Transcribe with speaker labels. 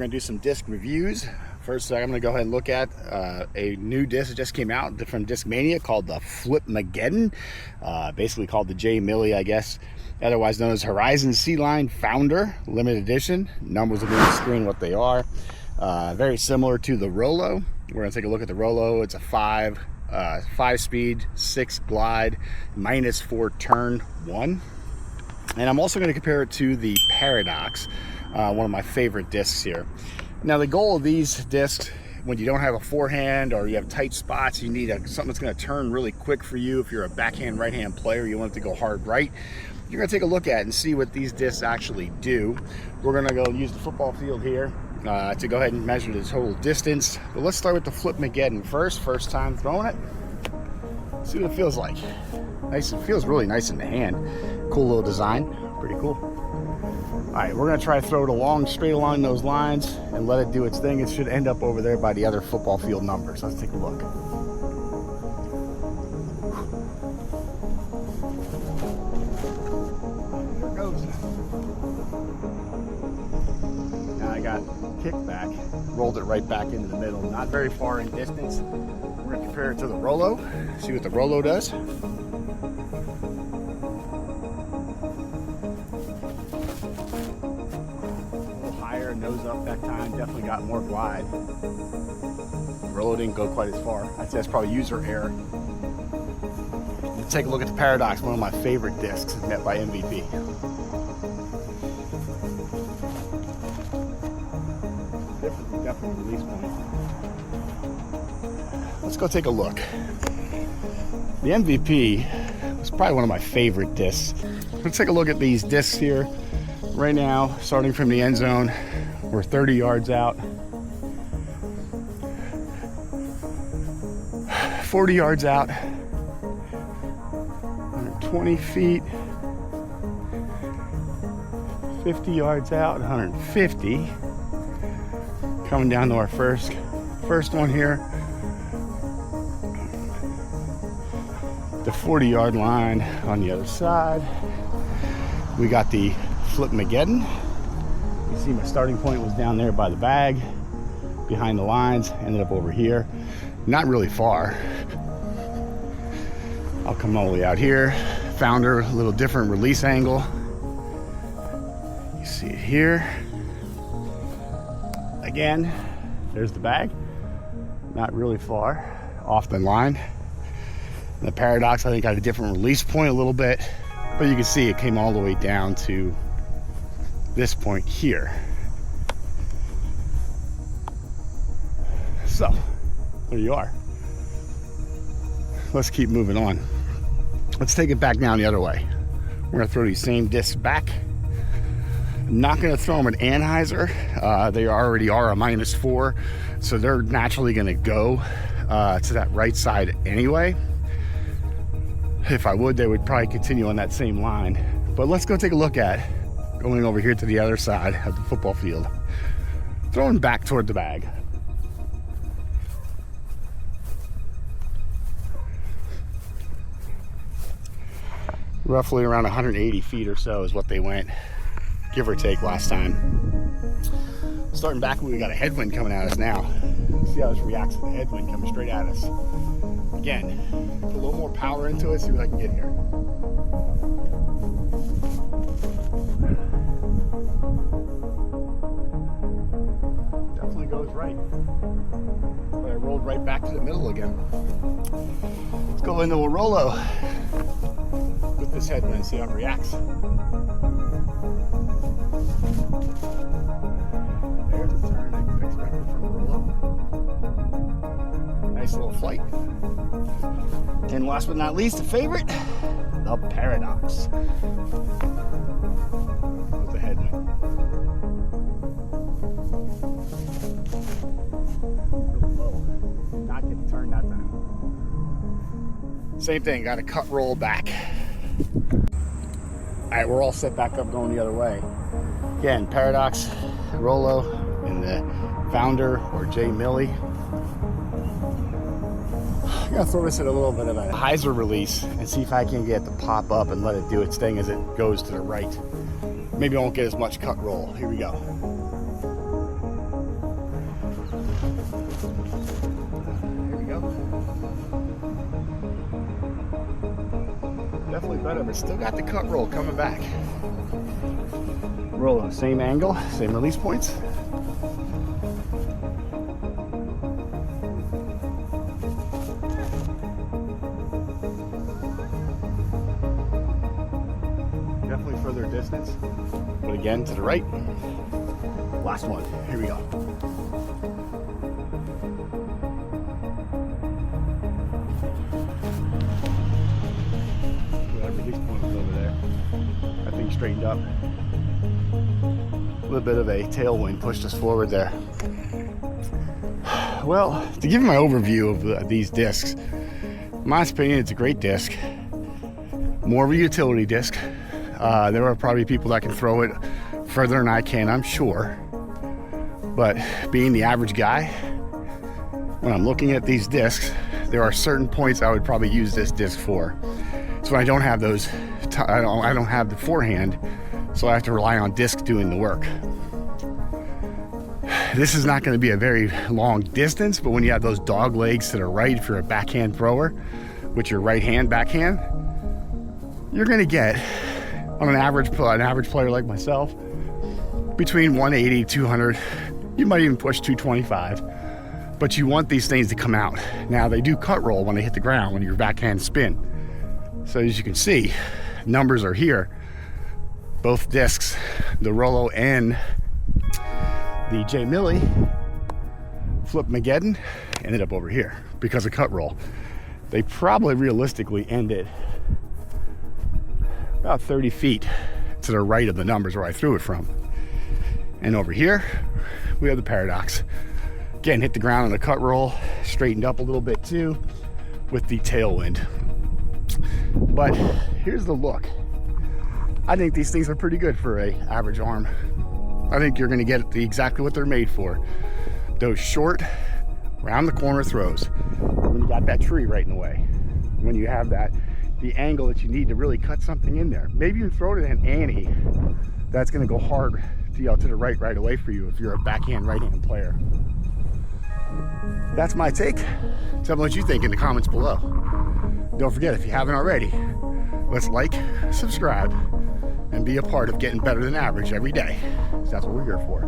Speaker 1: going to do some disc reviews. First, I'm going to go ahead and look at a new disc that just came out from Discmania called the Flipmageddon, basically called the J Millie, I guess, otherwise known as Horizon C-Line Founder Limited Edition. Numbers will be on the screen what they are. Very similar to the Rollo. We're going to take a look at the Rollo. It's a 5-speed, 6 glide, -4 turn 1. And I'm also going to compare it to the Paradox, one of my favorite discs here. Now, the goal of these discs, when you don't have a forehand or you have tight spots, you need something that's going to turn really quick for you. If you're a backhand, right-hand player, you want it to go hard right. You're going to take a look at it and see what these discs actually do. We're going to go use the football field here to go ahead and measure the total distance. But let's start with the Flipmageddon first time throwing it. See what it feels like. Nice, it feels really nice in the hand. Cool little design, pretty cool. All right, we're gonna try to throw it straight along those lines and let it do its thing. It should end up over there by the other football field numbers. Let's take a look. There it goes. Now I got kicked back, rolled it right back into the middle. Not very far in distance. We're gonna compare it to the Rollo, see what the Rollo does. Nose up that time, definitely got more glide. Rollo didn't go quite as far. I'd say that's probably user error. Let's take a look at the Paradox, one of my favorite discs, met by MVP. Definitely release point. Let's go take a look. The MVP was probably one of my favorite discs. Let's take a look at these discs here. Right now, starting from the end zone, we're 30 yards out, 40 yards out, 120 feet, 50 yards out, 150. Coming down to our first one here. The 40-yard line on the other side. We got the Flipmageddon. You see my starting point was down there by the bag, behind the lines, ended up over here. Not really far. I'll come all the way out here. Founder, a little different release angle. You see it here. Again, there's the bag. Not really far off the line. And the Paradox, I think, had a different release point a little bit, but you can see it came all the way down to this point here. So there you are. Let's keep moving on. Let's take it back down the other way. We're gonna throw these same discs back. I'm not gonna throw them at Anheuser. They already are a -4, so they're naturally gonna go to that right side anyway. If I would, they would probably continue on that same line. But let's go take a look at going over here to the other side of the football field. Throwing back toward the bag. Roughly around 180 feet or so is what they went, give or take, last time. Starting back, we got a headwind coming at us now. See how this reacts to the headwind coming straight at us. Again, put a little more power into it, see what I can get here. Definitely goes right. But I rolled right back to the middle again. Let's go into a Rollo with this headwind and see how it reacts. There's a turn I expected from a Rollo. Nice little flight. And last but not least, a favorite, the Paradox. With the headwind. Really low. Did not get the turn that time. Same thing, got a cut roll back. All right, we're all set back up going the other way. Again, Paradox, Rollo, and the Founder or J Millie. I'm gonna throw this at a little bit of a hyzer release and see if I can get it to pop up and let it do its thing as it goes to the right. Maybe I won't get as much cut roll. Here we go. definitely better, but still got the cut roll coming back. Roll, same angle, same release points. Definitely further distance, but again to the right. Last one, here we go. Whatever release point was over there, that thing straightened up. A little bit of a tailwind pushed us forward there. Well, to give you my overview of these discs, in my opinion, it's a great disc. More of a utility disc. There are probably people that can throw it further than I can, I'm sure. But being the average guy, when I'm looking at these discs, there are certain points I would probably use this disc for. So when I don't have those, I don't have the forehand, so I have to rely on disc doing the work. This is not going to be a very long distance, but when you have those dog legs to the right, if you're a backhand thrower with your right hand backhand, you're going to get, on an average player like myself, between 180, 200, you might even push 225, but you want these things to come out. Now they do cut roll when they hit the ground, when your backhand spin. So as you can see, numbers are here. Both discs, the Rollo and the J Millie Flipmageddon, ended up over here because of cut roll. They probably realistically ended about 30 feet to the right of the numbers where I threw it from. And over here, we have the Paradox. Again, hit the ground on the cut roll, straightened up a little bit too with the tailwind. But here's the look. I think these things are pretty good for a average arm. I think you're gonna get exactly what they're made for. Those short, round the corner throws. When you got that tree right in the way. When you have that, the angle that you need to really cut something in there. Maybe you throw it at an Annie. That's gonna go hard to the right away for you if you're a backhand right-hand player. That's my take. Tell me what you think in the comments below. Don't forget, if you haven't already, let's like, subscribe, and be a part of getting better than average every day. That's what we're here for.